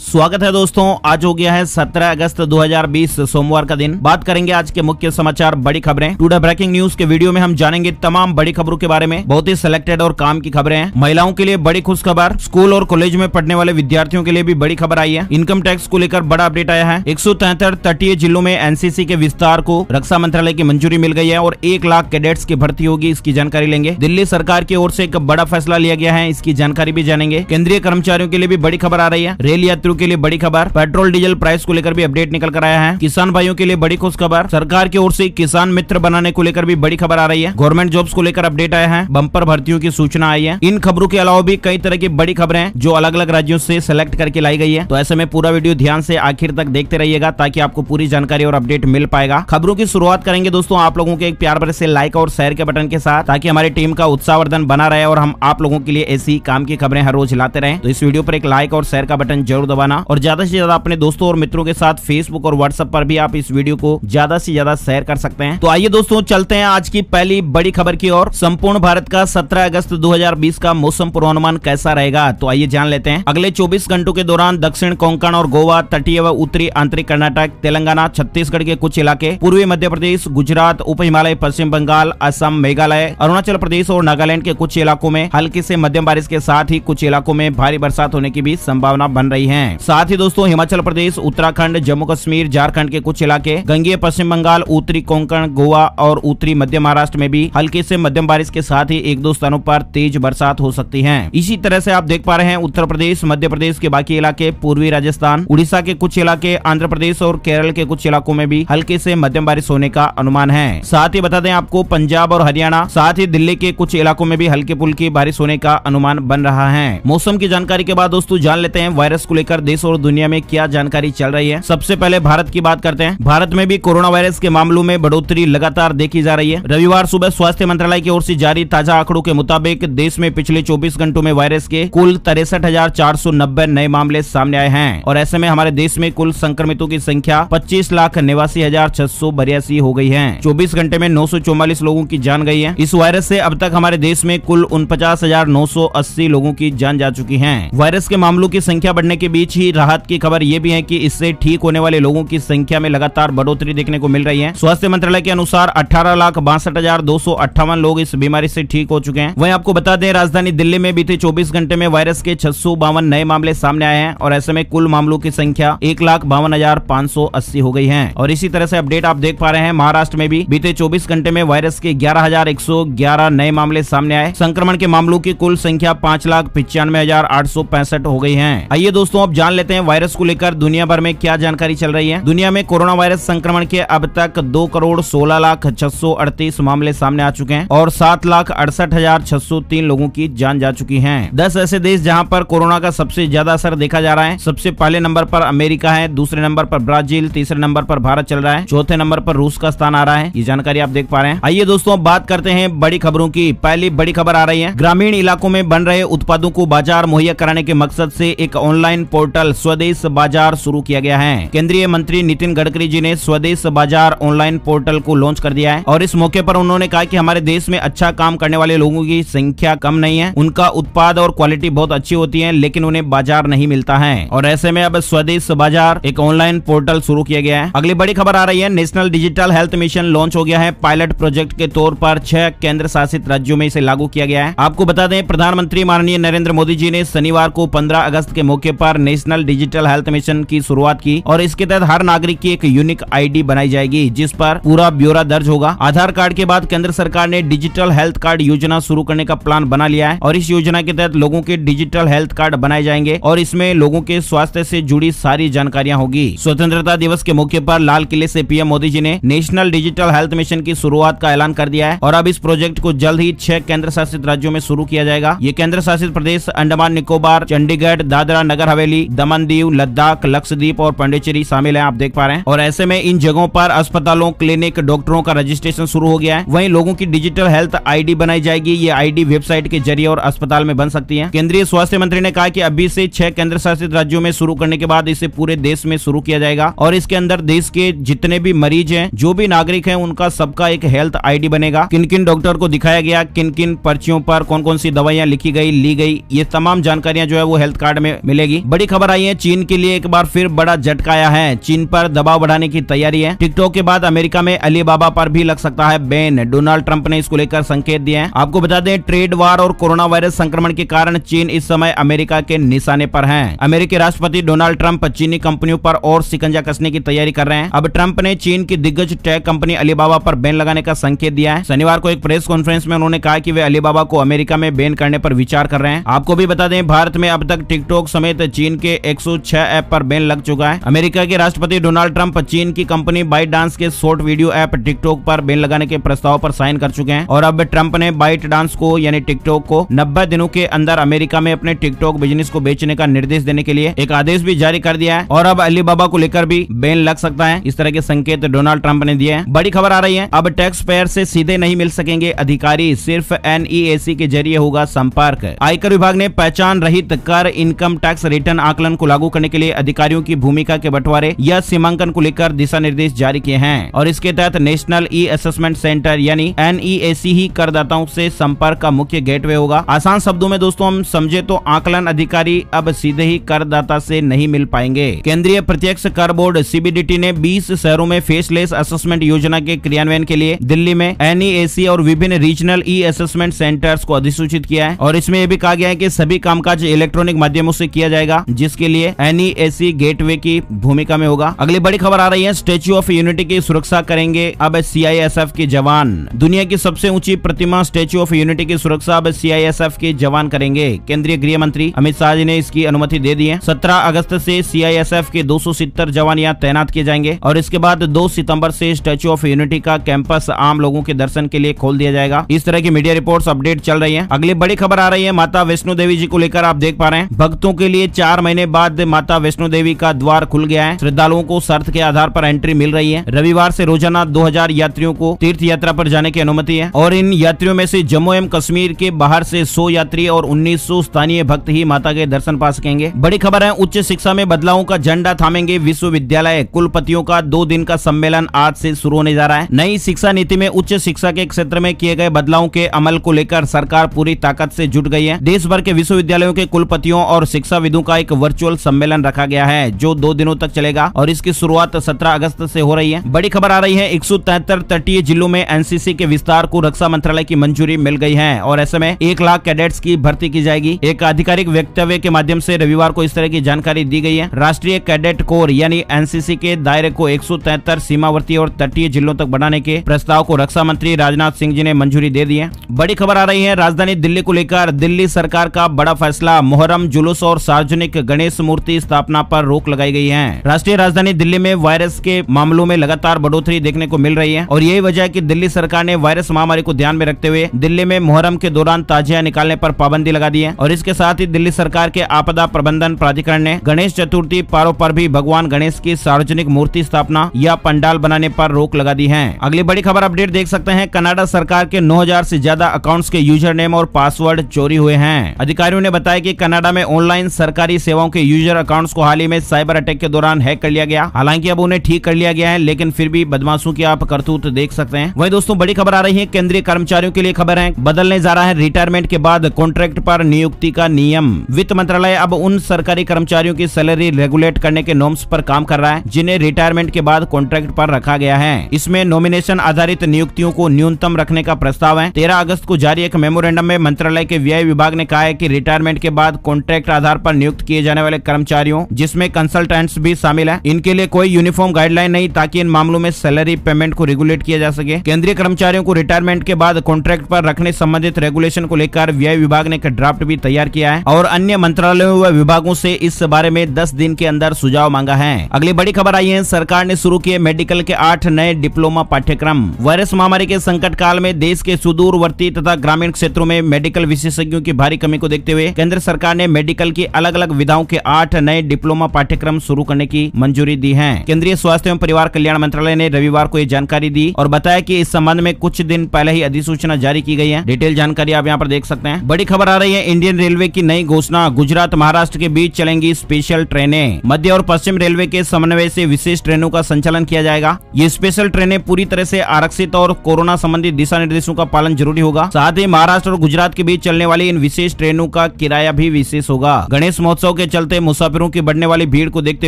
स्वागत है दोस्तों। आज हो गया है 17 अगस्त 2020 सोमवार का दिन। बात करेंगे आज के मुख्य समाचार, बड़ी खबरें। टुडे ब्रेकिंग न्यूज के वीडियो में हम जानेंगे तमाम बड़ी खबरों के बारे में। बहुत ही सिलेक्टेड और काम की खबरें हैं। महिलाओं के लिए बड़ी खुश खबर, स्कूल और कॉलेज में पढ़ने वाले विद्यार्थियों के लिए भी बड़ी खबर आई है। इनकम टैक्स को लेकर बड़ा अपडेट आया है। 173 तटीय जिलों में एनसीसी के विस्तार को रक्षा मंत्रालय की मंजूरी मिल गई है और 1 लाख कैडेट्स की भर्ती होगी। इसकी जानकारी लेंगे। दिल्ली सरकार की ओर से एक बड़ा फैसला लिया गया है, इसकी जानकारी भी जानेंगे। केंद्रीय कर्मचारियों के लिए भी बड़ी खबर आ रही है। रेल यात्रियों के लिए बड़ी खबर, पेट्रोल डीजल प्राइस को लेकर भी अपडेट निकल कर आया है। किसान भाइयों के लिए बड़ी खुश खबर, सरकार की ओर से किसान मित्र बनाने को लेकर भी बड़ी खबर आ रही है। गवर्नमेंट जॉब्स को लेकर अपडेट आया है। बम्पर भर्तियों की सूचना आई है। इन खबरों के अलावा भी कई तरह की बड़ी खबरें हैं जो अलग अलग राज्यों से सिलेक्ट करके लाई गई है। तो ऐसे में पूरा वीडियो ध्यान से आखिर तक देखते रहिएगा ताकि आपको पूरी जानकारी और अपडेट मिल पाएगा। खबरों की शुरुआत करेंगे दोस्तों आप लोगों के एक प्यार भरे से लाइक और शेयर के बटन के साथ, ताकि हमारी टीम का उत्साहवर्धन बना रहे और हम आप लोगों के लिए ऐसी काम की खबरें हर रोज लाते रहें। तो इस वीडियो पर एक लाइक और शेयर का बटन जरूर दबाना और ज्यादा से ज्यादा अपने दोस्तों और मित्रों के साथ फेसबुक और व्हाट्सएप पर भी आप इस वीडियो को ज्यादा से ज्यादा शेयर कर सकते हैं। तो आइए दोस्तों चलते हैं आज की पहली बड़ी खबर की ओर। संपूर्ण भारत का 17 अगस्त 2020 का मौसम पूर्वानुमान कैसा रहेगा, तो आइए जान लेते हैं। अगले 24 घंटों के दौरान दक्षिण कोंकण और गोवा, तटीय व उत्तरी आंतरिक कर्नाटक, तेलंगाना, छत्तीसगढ़ के कुछ इलाके, पूर्वी मध्य प्रदेश, गुजरात, उप हिमालय, पश्चिम बंगाल, असम, मेघालय, अरुणाचल प्रदेश और नागालैंड के कुछ इलाकों में हल्की से मध्यम बारिश के साथ ही कुछ इलाकों में भारी बरसात होने की भी संभावना बन रही है। साथ ही दोस्तों हिमाचल प्रदेश, उत्तराखंड, जम्मू कश्मीर, झारखंड के कुछ इलाके, गंगेय पश्चिम बंगाल, उत्तरी कोंकण, गोवा और उत्तरी मध्य महाराष्ट्र में भी हल्की से मध्यम बारिश के साथ ही 1-2 स्थानों पर तेज बरसात हो सकती है। इसी तरह से आप देख पा रहे हैं उत्तर प्रदेश, मध्य प्रदेश के बाकी इलाके, पूर्वी राजस्थान, उड़ीसा के कुछ इलाके, आंध्र प्रदेश और केरल के कुछ इलाकों में भी हल्के से मध्यम बारिश होने का अनुमान है। साथ ही बता दें आपको पंजाब और हरियाणा, साथ ही दिल्ली के कुछ इलाकों में भी हल्की फुल्की बारिश होने का अनुमान बन रहा है। मौसम की जानकारी के बाद दोस्तों जान लेते हैं वायरस को लेकर देश और दुनिया में क्या जानकारी चल रही है। सबसे पहले भारत की बात करते हैं। भारत में भी कोरोना वायरस के मामलों में बढ़ोतरी लगातार देखी जा रही है। रविवार सुबह स्वास्थ्य मंत्रालय की ओर से जारी ताजा आंकड़ों के मुताबिक देश में पिछले 24 घंटों में वायरस के कुल 63,490 नए मामले सामने आए हैं और ऐसे में हमारे देश में कुल संक्रमितों की संख्या 25,89,682 हो गई है। 24 घंटे में 944 लोगों की जान गई है। इस वायरस से अब तक हमारे देश में कुल 49,980 लोगों की जान जा चुकी है। वायरस के मामलों की संख्या बढ़ने के बीच ही राहत की खबर ये भी है कि इससे ठीक होने वाले लोगों की संख्या में लगातार बढ़ोतरी देखने को मिल रही है। स्वास्थ्य मंत्रालय के अनुसार 18,62,258 लोग इस बीमारी से ठीक हो चुके हैं। वहीं आपको बता दें राजधानी दिल्ली में बीते 24 घंटे में वायरस के 652 नए मामले सामने आए हैं और ऐसे में कुल मामलों की संख्या 1,52,580 हो गई है। और इसी तरह से अपडेट आप देख पा रहे हैं महाराष्ट्र में भी बीते 24 घंटे में वायरस के 11,111 नए मामले सामने आए। संक्रमण के मामलों की कुल संख्या 5,95,865 हो गई है। आइए दोस्तों अब जान लेते हैं वायरस को लेकर दुनिया भर में क्या जानकारी चल रही है। दुनिया में कोरोना वायरस संक्रमण के अब तक 2,16,638 मामले सामने आ चुके हैं और 7,68,603 लोगों की जान जा चुकी है। 10 ऐसे देश जहां पर कोरोना का सबसे ज्यादा असर देखा जा रहा है। सबसे पहले नंबर पर अमेरिका है, दूसरे नंबर पर ब्राजील, तीसरे नंबर पर भारत चल रहा है, चौथे नंबर पर रूस का स्थान आ रहा है। ये जानकारी आप देख पा रहे हैं। आइए दोस्तों अब बात करते हैं बड़ी खबरों की। पहली बड़ी खबर आ रही है। ग्रामीण इलाकों में बन रहे उत्पादों को बाजार मुहैया कराने के मकसद से एक ऑनलाइन पोर्टल स्वदेश बाजार शुरू किया गया है। केंद्रीय मंत्री नितिन गडकरी जी ने स्वदेश बाजार ऑनलाइन पोर्टल को लॉन्च कर दिया है और इस मौके पर उन्होंने कहा कि हमारे देश में अच्छा काम करने वाले लोगों की संख्या कम नहीं है। उनका उत्पाद और क्वालिटी बहुत अच्छी होती है लेकिन उन्हें बाजार नहीं मिलता है और ऐसे में अब स्वदेश बाजार एक ऑनलाइन पोर्टल शुरू किया गया है। अगली बड़ी खबर आ रही है। National digital health mission launch हो गया है। पायलट प्रोजेक्ट के तौर पर 6 केंद्र शासित राज्यों में इसे लागू किया गया है। आपको बता दें प्रधानमंत्री माननीय नरेंद्र मोदी जी ने शनिवार को 15 अगस्त के मौके पर नेशनल डिजिटल हेल्थ मिशन की शुरुआत की और इसके तहत हर नागरिक की एक यूनिक आईडी बनाई जाएगी जिस पर पूरा ब्यौरा दर्ज होगा। आधार कार्ड के बाद केंद्र सरकार ने डिजिटल हेल्थ कार्ड योजना शुरू करने का प्लान बना लिया है और इस योजना के तहत लोगों के डिजिटल हेल्थ कार्ड बनाए जाएंगे और इसमें लोगों के स्वास्थ्य से जुड़ी सारी जानकारियां होगी। स्वतंत्रता दिवस के मौके पर लाल किले से पीएम मोदी जी ने नेशनल डिजिटल हेल्थ मिशन की शुरुआत का ऐलान कर दिया है और अब इस प्रोजेक्ट को जल्द ही 6 केंद्र शासित राज्यों में शुरू किया जाएगा। ये केंद्र शासित प्रदेश अंडमान निकोबार, चंडीगढ़, दादरा नगर हवेली, दमन दीव, लद्दाख, लक्षद्वीप और पांडिचेरी शामिल है। आप देख पा रहे हैं और ऐसे में इन जगहों पर अस्पतालों, क्लिनिक, डॉक्टरों का रजिस्ट्रेशन शुरू हो गया है। वहीं लोगों की डिजिटल हेल्थ आईडी बनाई जाएगी। ये आईडी वेबसाइट के जरिए और अस्पताल में बन सकती है। केंद्रीय स्वास्थ्य मंत्री ने कहा कि अभी से 6 केंद्र शासित राज्यों में शुरू करने के बाद इसे पूरे देश में शुरू किया जाएगा और इसके अंदर देश के जितने भी मरीज हैं, जो भी नागरिक हैं, उनका सबका एक हेल्थ आईडी बनेगा। किन किन डॉक्टर को दिखाया गया, किन किन पर्चियों पर कौन कौन सी दवाइयां लिखी गई, ली गई, ये तमाम जानकारियां जो है वो हेल्थ कार्ड में मिलेगी। बड़ी खबर आई है, चीन के लिए एक बार फिर बड़ा झटका आया है। चीन पर दबाव बढ़ाने की तैयारी है। टिकटॉक के बाद अमेरिका में अलीबाबा पर भी लग सकता है बैन। डोनाल्ड ट्रंप ने इसको लेकर संकेत दिए हैं। आपको बता दें, ट्रेड वार और कोरोना वायरस संक्रमण के कारण चीन इस समय अमेरिका के निशाने पर है। अमेरिकी राष्ट्रपति डोनाल्ड ट्रंप चीनी कंपनियों पर और शिकंजा कसने की तैयारी कर रहे हैं। अब ट्रंप ने चीन की दिग्गज टेक कंपनी अलीबाबा पर बैन लगाने का संकेत दिया है। शनिवार को एक प्रेस कॉन्फ्रेंस में उन्होंने कहा कि वे अलीबाबा को अमेरिका में बैन करने पर विचार कर रहे हैं। आपको भी बता दें, भारत में अब तक टिकटॉक समेत चीन के 106 ऐप पर बैन लग चुका है। अमेरिका के राष्ट्रपति डोनाल्ड ट्रंप चीन की कंपनी बाइट डांस के शॉर्ट वीडियो ऐप टिकटॉक पर बैन लगाने के प्रस्ताव पर साइन कर चुके हैं और अब ट्रंप ने बाइट डांस को यानी टिकटॉक को 90 दिनों के अंदर अमेरिका में अपने टिकटॉक बिजनेस को बेचने का निर्देश देने के लिए एक आदेश भी जारी कर दिया है और अब अलीबाबा को लेकर भी बैन लग सकता है। इस तरह के संकेत डोनाल्ड ट्रंप ने दिए हैं। बड़ी खबर आ रही है, अब टैक्स पेयर से सीधे नहीं मिल सकेंगे अधिकारी, सिर्फ NEAC के जरिए होगा संपर्क। आयकर विभाग ने पहचान रहित कर इनकम टैक्स रिटर्न आकलन को लागू करने के लिए अधिकारियों की भूमिका के बंटवारे या सीमांकन को लेकर दिशा निर्देश जारी किए हैं और इसके तहत नेशनल ई असेसमेंट सेंटर यानी NEAC ही करदाताओं से संपर्क का मुख्य गेटवे होगा। आसान शब्दों में दोस्तों हम समझे तो आकलन अधिकारी अब सीधे ही करदाता से नहीं मिल पाएंगे। केंद्रीय प्रत्यक्ष कर बोर्ड CBDT ने 20 शहरों में फेसलेस असेसमेंट योजना के क्रियान्वयन के लिए दिल्ली में NEAC और विभिन्न रीजनल ई असेसमेंट सेंटर्स को अधिसूचित किया है और इसमें यह भी कहा गया है कि सभी कामकाज इलेक्ट्रॉनिक माध्यमों से किया जाएगा, जिसके लिए NEAC गेटवे की भूमिका में होगा। अगली बड़ी खबर आ रही है, स्टैच्यू ऑफ यूनिटी की सुरक्षा करेंगे अब CISF के जवान। दुनिया की सबसे ऊंची प्रतिमा स्टैच्यू ऑफ यूनिटी की सुरक्षा अब CISF के जवान करेंगे। केंद्रीय गृह मंत्री अमित शाह जी ने इसकी अनुमति दे दी है। 17 अगस्त से CISF के 270 जवान यहाँ तैनात किए जाएंगे और इसके बाद 2 सितंबर से स्टैच्यू ऑफ यूनिटी का कैंपस आम लोगों के दर्शन के लिए खोल दिया जाएगा। इस तरह की मीडिया रिपोर्ट्स अपडेट चल रही है। अगली बड़ी खबर आ रही है, माता वैष्णो देवी जी को लेकर आप देख पा रहे हैं, भक्तों के लिए 4 महीने बाद माता वैष्णो देवी का द्वार खुल गया है। श्रद्धालुओं को शर्त के आधार पर एंट्री मिल रही है। रविवार से रोजाना 2000 यात्रियों को तीर्थ यात्रा पर जाने की अनुमति है और इन यात्रियों में से जम्मू एवं कश्मीर के बाहर से 100 यात्री और 1900 स्थानीय भक्त ही माता के दर्शन पा सकेंगे। बड़ी खबर है, उच्च शिक्षा में बदलावों का झंडा थामेंगे विश्वविद्यालय। कुलपतियों का 2 दिन का सम्मेलन आज से शुरू होने जा रहा है। नई शिक्षा नीति में उच्च शिक्षा के क्षेत्र में किए गए बदलावों के अमल को लेकर सरकार पूरी ताकत से जुट गई है। देश भर के विश्वविद्यालयों के कुलपतियों और शिक्षाविदों का एक वर्चुअल सम्मेलन रखा गया है जो 2 दिनों तक चलेगा और इसकी शुरुआत 17 अगस्त से हो रही है। बड़ी खबर आ रही है, 173 तटीय जिलों में NCC के विस्तार को रक्षा मंत्रालय की मंजूरी मिल गई है और ऐसे में 1 लाख कैडेट्स की भर्ती की जाएगी। एक आधिकारिक वक्तव्य के माध्यम से रविवार को इस तरह की जानकारी दी गई है। राष्ट्रीय कैडेट कोर यानी NCC के दायरे को 173 सीमावर्ती और तटीय जिलों तक बढ़ाने के प्रस्ताव को रक्षा मंत्री राजनाथ सिंह जी ने मंजूरी दे दी है। बड़ी खबर आ रही है, राजधानी दिल्ली को लेकर दिल्ली सरकार का बड़ा फैसला, मुहर्रम जुलूस और सार्वजनिक गणेश मूर्ति स्थापना पर रोक लगाई गई है। राष्ट्रीय राजधानी दिल्ली में वायरस के मामलों में लगातार बढ़ोतरी देखने को मिल रही है और यही वजह है कि दिल्ली सरकार ने वायरस महामारी को ध्यान में रखते हुए दिल्ली में मुहर्रम के दौरान ताजिया निकालने पर पाबंदी लगा दी है और इसके साथ ही दिल्ली सरकार के आपदा प्रबंधन प्राधिकरण ने गणेश चतुर्थी पर्व पर भी भगवान गणेश की सार्वजनिक मूर्ति स्थापना या पंडाल बनाने पर रोक लगा दी है। अगली बड़ी खबर अपडेट देख सकते हैं, कनाडा सरकार के 9000 से ज्यादा अकाउंट्स के यूजर नेम और पासवर्ड चोरी हुए हैं। अधिकारियों ने बताया कि कनाडा में ऑनलाइन सरकारी सेवाओं के यूजर अकाउंट्स को हाल ही में साइबर अटैक के दौरान हैक कर लिया गया। हालांकि अब उन्हें ठीक कर लिया गया है, लेकिन फिर भी बदमाशों की आप करतूत देख सकते हैं। वही दोस्तों बड़ी खबर आ रही है, केंद्रीय कर्मचारियों के लिए खबर है, बदलने जा रहा है रिटायरमेंट के बाद कॉन्ट्रैक्ट पर नियुक्ति का नियम। वित्त मंत्रालय अब उन सरकारी कर्मचारियों की सैलरी रेगुलेट करने के नॉर्म्स पर काम कर रहा है जिन्हें रिटायरमेंट के बाद कॉन्ट्रैक्ट पर रखा गया है। इसमें नॉमिनेशन आधारित नियुक्तियों को न्यूनतम रखने का प्रस्ताव है। 13 अगस्त को जारी एक मेमोरेंडम में मंत्रालय के व्यय विभाग ने कहा है कि रिटायरमेंट के बाद कॉन्ट्रैक्ट आधार पर नियुक्त किए जाने वाले कर्मचारियों, जिसमें कंसल्टेंट्स भी शामिल है, इनके लिए कोई यूनिफॉर्म गाइडलाइन नहीं ताकि इन मामलों में सैलरी पेमेंट को रेगुलेट किया जा सके। केंद्रीय कर्मचारियों को रिटायरमेंट के बाद कॉन्ट्रैक्ट पर रखने संबंधित रेगुलेशन को लेकर व्यय विभाग ने एक ड्राफ्ट भी तैयार किया है और अन्य मंत्रालयों व विभागों से इस बारे में 10 दिन के अंदर सुझाव मांगा है। अगली बड़ी खबर आई है, सरकार ने शुरू किए मेडिकल के 8 नए डिप्लोमा पाठ्यक्रम। वायरस महामारी के संकट काल में देश के सुदूरवर्ती तथा ग्रामीण क्षेत्रों में मेडिकल विशेषज्ञों की भारी कमी को देखते हुए केंद्र सरकार ने मेडिकल की अलग अलग विधाओं के 8 नए डिप्लोमा पाठ्यक्रम शुरू करने की मंजूरी दी है। केंद्रीय स्वास्थ्य एवं परिवार कल्याण मंत्रालय ने रविवार को ये जानकारी दी और बताया कि इस संबंध में कुछ दिन पहले ही अधिसूचना जारी की गई है। डिटेल जानकारी आप यहाँ पर देख सकते हैं। बड़ी खबर आ रही है, इंडियन रेलवे की नई घोषणा, गुजरात महाराष्ट्र के बीच चलेंगी स्पेशल ट्रेनें। मध्य और पश्चिम रेलवे के समन्वय से विशेष ट्रेनों का संचालन किया जाएगा। ये स्पेशल ट्रेनें पूरी तरह से आरक्षित और कोरोना संबंधी दिशा निर्देशों का पालन जरूरी होगा। साथ ही महाराष्ट्र और गुजरात के बीच चलने वाली इन विशेष ट्रेनों का किराया भी विशेष होगा। गणेश महोत्सव महोत्सव के चलते मुसाफिरों की बढ़ने वाली भीड़ को देखते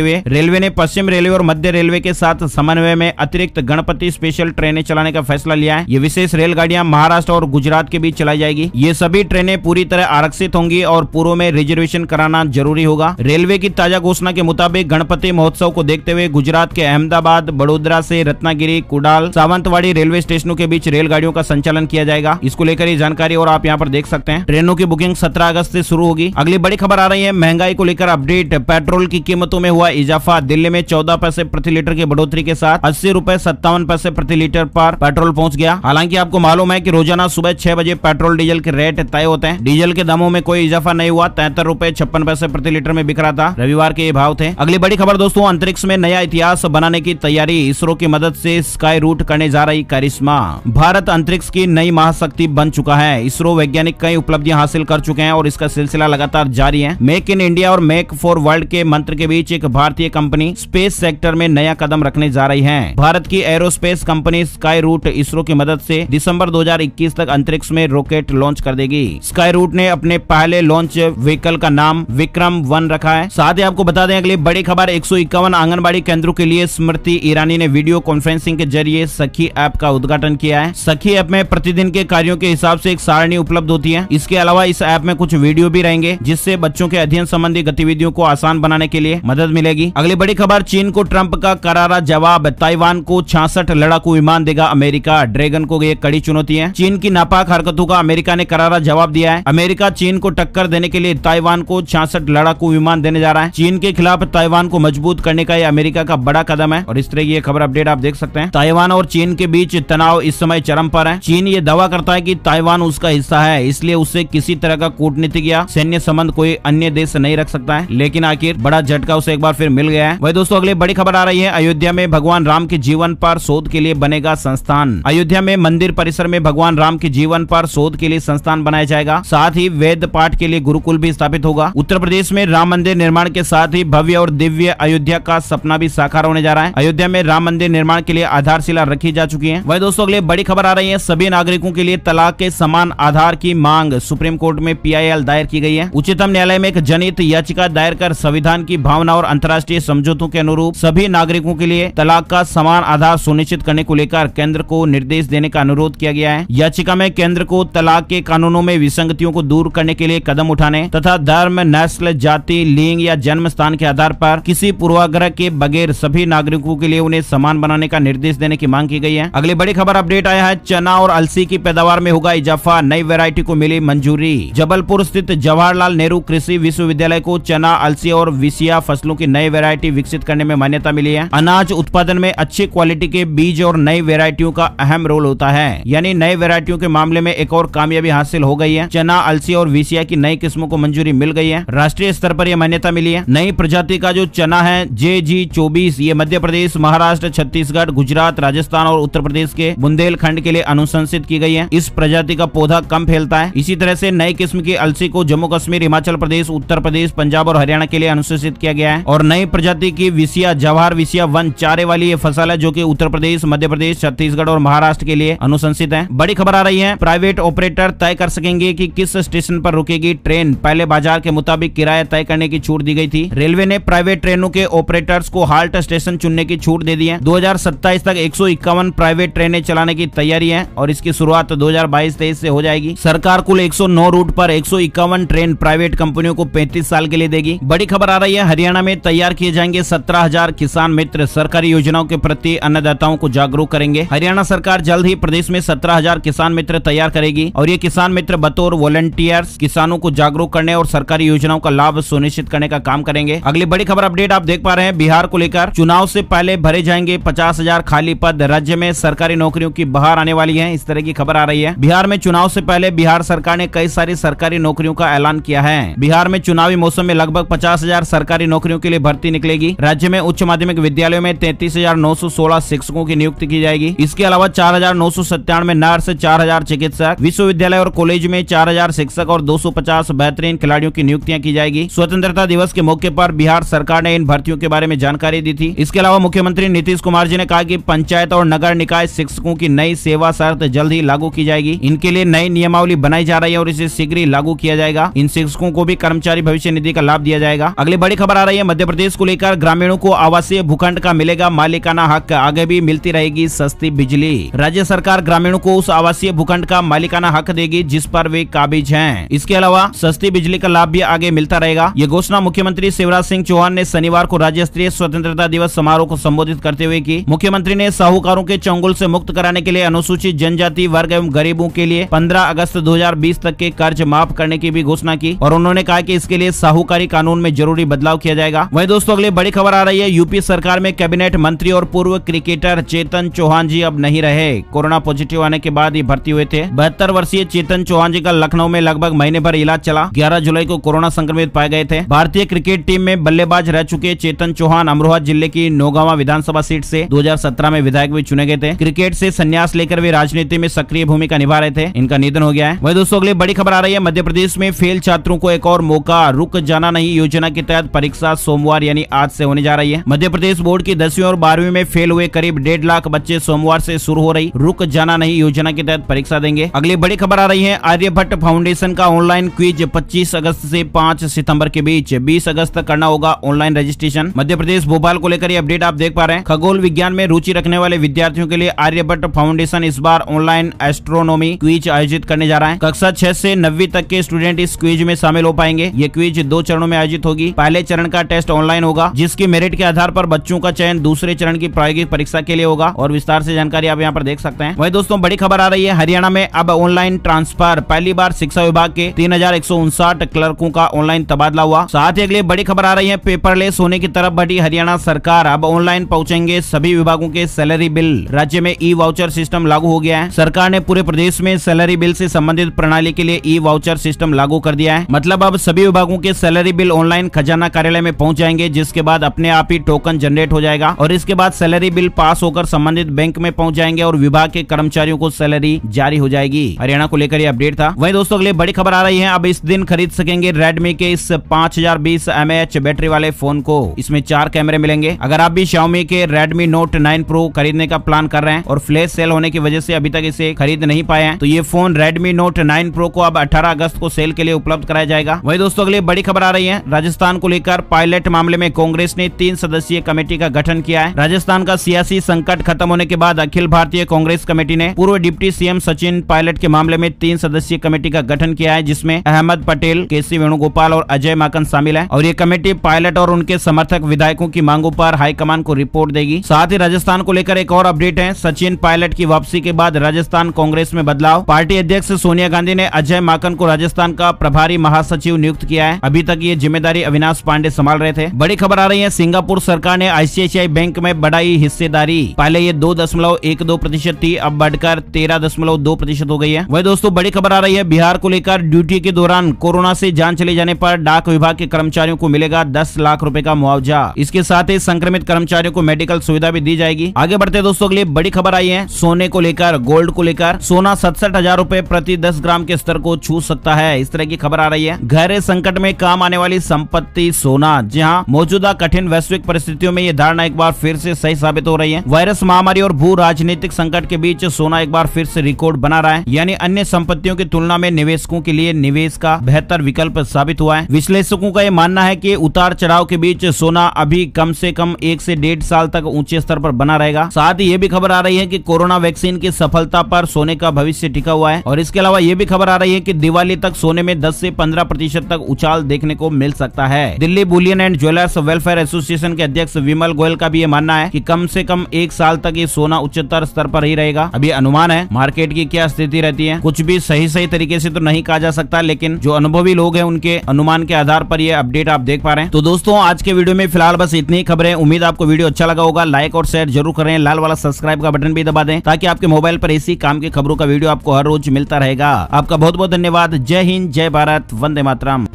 हुए रेलवे ने पश्चिम रेलवे और मध्य रेलवे के साथ समन्वय में अतिरिक्त गणपति स्पेशल ट्रेनें चलाने का फैसला लिया है। ये विशेष रेलगाड़ियां महाराष्ट्र और गुजरात के बीच चलाई जाएगी। ये सभी ट्रेनें पूरी तरह आरक्षित होंगी और पूर्व में रिजर्वेशन कराना जरूरी होगा। रेलवे की ताजा घोषणा के मुताबिक गणपति महोत्सव को देखते हुए गुजरात के अहमदाबाद, बड़ोदरा से रत्नागिरी, कुडाल, सावंतवाड़ी रेलवे स्टेशनों के बीच रेलगाड़ियों का संचालन किया जाएगा। इसको लेकर ये जानकारी और आप यहाँ पर देख सकते हैं। ट्रेनों की बुकिंग 17 अगस्त से शुरू होगी। अगली बड़ी खबर आ रही है महंगाई को लेकर अपडेट। पेट्रोल की कीमतों में हुआ इजाफा। दिल्ली में 14 पैसे प्रति लीटर की बढ़ोतरी के साथ 80 रुपए 57 पैसे प्रति लीटर पर पेट्रोल पहुंच गया। हालांकि आपको मालूम है कि रोजाना सुबह 6 बजे पेट्रोल डीजल के रेट तय होते हैं। डीजल के दामों में कोई इजाफा नहीं हुआ। 73 रुपए 56 पैसे प्रति लीटर में बिक रहा था। रविवार के ये भाव थे। अगली बड़ी खबर दोस्तों, अंतरिक्ष में नया इतिहास बनाने की तैयारी। इसरो की मदद से स्काई रूट करने जा रही करिश्मा। भारत अंतरिक्ष की नई महाशक्ति बन चुका है। इसरो वैज्ञानिक कई उपलब्धियां हासिल कर चुके हैं और इसका सिलसिला लगातार जारी है। मेक इन इंडिया और मेक फॉर वर्ल्ड के मंत्र के बीच एक भारतीय कंपनी स्पेस सेक्टर में नया कदम रखने जा रही है। भारत की aerospace company Skyroot ISRO की मदद से दिसंबर 2021 तक अंतरिक्ष में रॉकेट लॉन्च कर देगी। स्काई रूट ने अपने पहले लॉन्च व्हीकल का नाम विक्रम-1 रखा है। साथ ही आपको बता दें अगली बड़ी खबर, 151 आंगनबाड़ी केंद्रों के लिए स्मृति ईरानी ने वीडियो कॉन्फ्रेंसिंग के जरिए सखी ऐप का उद्घाटन किया है। सखी ऐप में प्रतिदिन के कार्यों के हिसाब से एक सारणी उपलब्ध होती है। इसके अलावा इस ऐप में कुछ वीडियो भी रहेंगे जिससे बच्चों के अध्ययन संबंधी गतिविधियों को आसान बनाने के लिए मदद मिलेगी। अगली बड़ी खबर, चीन को ट्रंप का करारा जवाब। ताइवान को 66 लड़ाकू विमान देगा अमेरिका। ड्रैगन को ये कड़ी चुनौती है। चीन की नापाक हरकतों का अमेरिका ने करारा जवाब दिया है। अमेरिका चीन को टक्कर देने के लिए ताइवान को 66 लड़ाकू विमान देने जा रहा है। चीन के खिलाफ ताइवान को मजबूत करने का यह अमेरिका का बड़ा कदम है और इस तरह की खबर अपडेट आप देख सकते हैं। ताइवान और चीन के बीच तनाव इस समय चरम पर है। चीन ये दावा करता है कि ताइवान उसका हिस्सा है, इसलिए उससे किसी तरह का कूटनीतिक या सैन्य संबंध कोई अन्य देश नहीं रख सकता है। लेकिन आखिर बड़ा झटका उसे एक बार फिर मिल गया है। वही दोस्तों अगली बड़ी खबर आ रही है, अयोध्या में भगवान राम के जीवन पर शोध के लिए बनेगा संस्थान। अयोध्या में मंदिर परिसर में भगवान राम के जीवन पर शोध के लिए संस्थान बनाया जाएगा। साथ ही वेद पाठ के लिए गुरुकुल भी स्थापित होगा। उत्तर प्रदेश में राम मंदिर निर्माण के साथ ही भव्य और दिव्य अयोध्या का सपना भी साकार होने जा रहा है। अयोध्या में राम मंदिर निर्माण के लिए आधारशिला रखी जा चुकी है। वही दोस्तों अगली बड़ी खबर आ रही है, सभी नागरिकों के लिए तलाक के समान आधार की मांग। सुप्रीम कोर्ट में PIL दायर की गई है। उच्चतम न्यायालय में एक जनहित याचिका दायर कर संविधान की भावना और अंतर्राष्ट्रीय समझौतों के अनुरूप सभी नागरिकों के लिए तलाक का समान आधार सुनिश्चित करने को लेकर केंद्र को निर्देश देने का अनुरोध किया गया है। याचिका में केंद्र को तलाक के कानूनों में विसंगतियों को दूर करने के लिए कदम उठाने तथा धर्म, नस्ल, जाति, लिंग या जन्म स्थान के आधार पर किसी पूर्वाग्रह के बगैर सभी नागरिकों के लिए उन्हें समान बनाने का निर्देश देने की मांग की गई है। अगली बड़ी खबर अपडेट आया है, चना और अलसी की पैदावार में होगा इजाफा। नई वैरायटी को मिली मंजूरी। जबलपुर स्थित जवाहरलाल नेहरू कृषि विश्वविद्यालय को चना, अलसी और विसिया फसलों की नई वैरायटी विकसित करने में मान्यता मिली है। अनाज उत्पादन में अच्छी क्वालिटी के बीज और नई वैरायटियों का अहम रोल होता है। यानी नई वैरायटियों के मामले में एक और कामयाबी हासिल हो गई है। चना, अलसी और विसिया की नई किस्मों को मंजूरी मिल गई है। राष्ट्रीय स्तर पर यह मान्यता मिली है। नई प्रजाति का जो चना है JG24, ये मध्य प्रदेश, महाराष्ट्र, छत्तीसगढ़, गुजरात, राजस्थान और उत्तर प्रदेश के बुंदेलखंड के लिए अनुशंसित की गई है। इस प्रजाति का पौधा कम फैलता है। इसी तरह से नई किस्म की अलसी को जम्मू कश्मीर, हिमाचल प्रदेश, उत्तर प्रदेश, पंजाब और हरियाणा के लिए अनुशंसित किया गया है। और नई प्रजाति की विसिया, जवाहर विसिया 1 चारे वाली ये फसल है जो कि उत्तर प्रदेश, मध्य प्रदेश, छत्तीसगढ़ और महाराष्ट्र के लिए अनुशंसित है। बड़ी खबर आ रही है, प्राइवेट ऑपरेटर तय कर सकेंगे कि किस स्टेशन पर रुकेगी ट्रेन। पहले बाजार के मुताबिक किराया तय करने की छूट दी गई थी। रेलवे ने प्राइवेट ट्रेनों के ऑपरेटर्स को हाल्ट स्टेशन चुनने की छूट दे दी है। 2027 तक 151 प्राइवेट ट्रेनें चलाने की तैयारी है और इसकी शुरुआत 2022-23 से हो जाएगी। सरकार कुल 109 रूट पर 151 ट्रेन प्राइवेट कंपनियों को 35 साल के लिए देगी। बड़ी खबर आ रही है, हरियाणा में तैयार किए जाएंगे 17,000 किसान मित्र। सरकारी योजनाओं के प्रति अन्नदाताओं को जागरूक करेंगे। हरियाणा सरकार जल्द ही प्रदेश में 17,000 किसान मित्र तैयार करेगी और ये किसान मित्र बतौर वॉलंटियर्स किसानों को जागरूक करने और सरकारी योजनाओं का लाभ सुनिश्चित करने का काम करेंगे। अगली बड़ी खबर अपडेट आप देख पा रहे हैं, बिहार को लेकर चुनाव से पहले भरे जाएंगे 50,000 खाली पद। राज्य में सरकारी नौकरियों की बहार आने वाली है, इस तरह की खबर आ रही है। बिहार में चुनाव से पहले बिहार सरकार ने कई सारी सरकारी नौकरियों का ऐलान किया है। बिहार में चुनावी मौसम में लगभग 50,000 सरकारी नौकरियों के लिए भर्ती निकलेगी। राज्य में उच्च माध्यमिक विद्यालयों में 33,916 शिक्षकों की नियुक्ति की जाएगी। इसके अलावा 4,997 नर्स, 4,000 चिकित्सक, विश्वविद्यालय और कॉलेज में 4,000 शिक्षक और 250 बेहतरीन खिलाड़ियों की नियुक्तियां की जाएगी। स्वतंत्रता दिवस के मौके पर बिहार सरकार ने इन भर्तियों के बारे में जानकारी दी थी। इसके अलावा मुख्यमंत्री नीतीश कुमार जी ने कहा कि पंचायत और नगर निकाय शिक्षकों की नई सेवा शर्त जल्द ही लागू की जाएगी। इनके लिए नई नियमावली बनाई जा रही है और इसे शीघ्र ही लागू किया जाएगा। इन शिक्षकों को भी कर्मचारी भविष्य निधि का लाभ दिया जाएगा। अगली बड़ी खबर आ रही है मध्य प्रदेश को लेकर, ग्रामीणों को आवासीय भूखंड का मिलेगा मालिकाना हक, आगे भी मिलती रहेगी सस्ती बिजली। राज्य सरकार ग्रामीणों को उस आवासीय भूखंड का मालिकाना हक देगी जिस पर वे काबिज हैं। इसके अलावा सस्ती बिजली का लाभ भी आगे मिलता रहेगा। ये घोषणा मुख्यमंत्री शिवराज सिंह चौहान ने शनिवार को राज्य स्तरीय स्वतंत्रता दिवस समारोह को संबोधित करते हुए की। मुख्यमंत्री ने साहूकारों के चंगुल से मुक्त कराने के लिए अनुसूचित जनजाति वर्ग एवं गरीबों के लिए 15 अगस्त 2020 तक के कर्ज माफ करने की भी घोषणा की और उन्होंने कहा कि इसके लिए साहूकारी कानून में जरूरी बदलाव किया जाएगा। वहीं दोस्तों अगली बड़ी खबर आ रही है, यूपी सरकार में कैबिनेट मंत्री और पूर्व क्रिकेटर चेतन चौहान जी अब नहीं रहे। कोरोना पॉजिटिव आने के बाद ये भर्ती हुए थे। 72 वर्षीय चेतन चौहान जी का लखनऊ में लगभग महीने भर इलाज चला। 11 जुलाई को कोरोना संक्रमित पाए गए थे। भारतीय क्रिकेट टीम में बल्लेबाज रह चुके चेतन चौहान अमरोहा जिले की नौगांवा विधानसभा सीट से 2017 में विधायक भी चुने गए थे। क्रिकेट से संन्यास लेकर वे राजनीति में सक्रिय भूमिका निभा रहे थे। इनका निधन हो गया है। वही दोस्तों अगली बड़ी खबर आ रही है, मध्य प्रदेश में फेल छात्रों को एक और मौका, रुक जाना नहीं योजना के तहत परीक्षा सोमवार यानी आज से होने जा रही है। मध्य प्रदेश बोर्ड की 10वीं और 12वीं में फेल हुए करीब 1.5 लाख बच्चे सोमवार से शुरू हो रही रुक जाना नहीं योजना के तहत परीक्षा देंगे। अगली बड़ी खबर आ रही है, आर्यभट्ट फाउंडेशन का ऑनलाइन क्विज 25 अगस्त से 5 सितंबर के बीच 20 अगस्त तक करना होगा ऑनलाइन रजिस्ट्रेशन। मध्य प्रदेश भोपाल को लेकर ये अपडेट आप देख पा रहे हैं। खगोल विज्ञान में रुचि रखने वाले विद्यार्थियों के लिए आर्यभट्ट फाउंडेशन इस बार ऑनलाइन एस्ट्रोनॉमी क्विज आयोजित करने जा रहा है। कक्षा 6 से 9वीं तक के स्टूडेंट इस क्विज में शामिल हो पाएंगे। ये क्विज 2 चरणों में आयोजित होगी। पहले चरण का टेस्ट ऑनलाइन होगा जिसकी मेरिट के आधार पर बच्चों का चयन दूसरे चरण की प्रायोगिक परीक्षा के लिए होगा और विस्तार से जानकारी आप यहाँ पर देख सकते हैं। वही दोस्तों बड़ी खबर आ रही है, हरियाणा में अब ऑनलाइन ट्रांसफर, पहली बार शिक्षा विभाग के 3159 क्लर्कों का ऑनलाइन तबादला हुआ। साथ ही अगली बड़ी खबर आ रही है, पेपरलेस होने की तरफ बढ़ी हरियाणा सरकार, अब ऑनलाइन पहुंचेंगे सभी विभागों के सैलरी बिल। राज्य में ई वाउचर सिस्टम लागू हो गया है। सरकार ने पूरे प्रदेश में सैलरी बिल से संबंधित प्रणाली के लिए ई वाउचर सिस्टम लागू कर दिया है। मतलब अब सभी विभागों के सैलरी बिल ऑनलाइन खजाना कार्यालय में पहुंच जाएंगे, जिसके बाद अपने आप ही टोकन जनरेट हो जाएगा और इसके बाद सैलरी बिल पास होकर संबंधित बैंक में पहुंच जाएंगे और विभाग के कर्मचारियों को सैलरी जारी हो जाएगी। हरियाणा को लेकर ये अपडेट था। वहीं दोस्तों अगले बड़ी खबर आ रही है, अब इस दिन खरीद सकेंगे रेडमी के इस 5020 mAh बैटरी वाले फोन को। इसमें 4 कैमरे मिलेंगे। अगर आप भी Xiaomi के Redmi Note 9 Pro खरीदने का प्लान कर रहे हैं और फ्लैश सेल होने की वजह से अभी तक इसे खरीद नहीं पाए हैं, तो ये फोन Redmi Note 9 Pro को अब 18 अगस्त को सेल के लिए उपलब्ध कराया जाएगा। वहीं दोस्तों अगली बड़ी खबर आ रही है, राजस्थान को लेकर पायलट मामले में कांग्रेस ने 3 सदस्यीय कमेटी का गठन किया है। राजस्थान का सियासी संकट खत्म होने के बाद अखिल भारतीय कांग्रेस कमेटी ने पूर्व डिप्टी सीएम सचिन पायलट के मामले में 3 सदस्यीय कमेटी का गठन किया है, जिसमें अहमद पटेल, केसी वेणुगोपाल और अजय माकन शामिल है। और ये कमेटी पायलट और उनके समर्थक विधायकों की मांगों पर हाईकमान को रिपोर्ट देगी। साथ ही राजस्थान को लेकर एक और अपडेट है, सचिन पायलट की वापसी के बाद राजस्थान कांग्रेस में बदलाव। पार्टी अध्यक्ष सोनिया गांधी ने अजय माकन को राजस्थान का प्रभारी महासचिव नियुक्त किया है। अभी तक ये जिम्मेदारी अविनाश पांडे संभाल रहे थे। बड़ी खबर आ रही है, सिंगापुर सरकार ने आईसीआईसीआई बैंक में बढ़ाई हिस्सेदारी। पहले ये 2.12% थी, अब बढ़कर 13.2% हो गई है। वही दोस्तों बड़ी खबर आ रही है, बिहार को लेकर ड्यूटी के दौरान कोरोना से जान चले जाने पर डाक विभाग के कर्मचारियों को मिलेगा 10 लाख रुपए का मुआवजा। इसके साथ ही संक्रमित कर्मचारियों को मेडिकल सुविधा भी दी जाएगी। आगे बढ़ते दोस्तों अगली बड़ी खबर आई है, सोने को लेकर, गोल्ड को लेकर। सोना 67,000 रुपए प्रति 10 ग्राम के स्तर को छू सकता है, इस तरह की खबर आ रही है। गहरे संकट में काम आने वाली संपत्ति सोना। जी हाँ, मौजूदा कठिन वैश्विक परिस्थितियों में ये धारणा एक बार फिर से सही साबित हो रही है। वायरस महामारी और भू राजनीतिक संकट के बीच सोना एक बार फिर से रिकॉर्ड बना रहा है, यानी अन्य संपत्तियों की तुलना में निवेशकों के लिए निवेश का बेहतर विकल्प साबित हुआ है। विश्लेषकों का यह मानना है कि उतार चढ़ाव के बीच सोना अभी कम से कम 1 से 1.5 साल तक ऊंचे स्तर पर बना रहेगा। साथ ही ये भी खबर आ रही है कि कोरोना वैक्सीन की सफलता पर सोने का भविष्य टिका हुआ है। और इसके अलावा ये भी खबर आ रही है कि दिवाली तक सोने में 10 से 15% तक उछाल देखने को मिल सकता है। Delhi Boolean and jewellers welfare association के अध्यक्ष विमल गोयल का भी ये मानना है कि कम से कम 1 साल तक ये सोना उच्चतर स्तर पर ही रहेगा। अभी अनुमान है, मार्केट की क्या स्थिति रहती है, कुछ भी सही तरीके से तो नहीं कहा जा सकता, लेकिन जो अनुभवी लोग हैं उनके अनुमान के आधार पर ये अपडेट आप देख पा रहे हैं। तो दोस्तों आज के वीडियो में फिलहाल बस इतनी ही खबरें। उम्मीद आपको वीडियो अच्छा लगा होगा। लाइक और शेयर जरूर करें, लाल वाला सब्सक्राइब का बटन भी दबा दें ताकि आपके मोबाइल पर इसी काम की खबरों का वीडियो आपको हर रोज मिलता रहेगा। आपका बहुत बहुत धन्यवाद। जय हिंद, जय भारत, वंदे मातरम।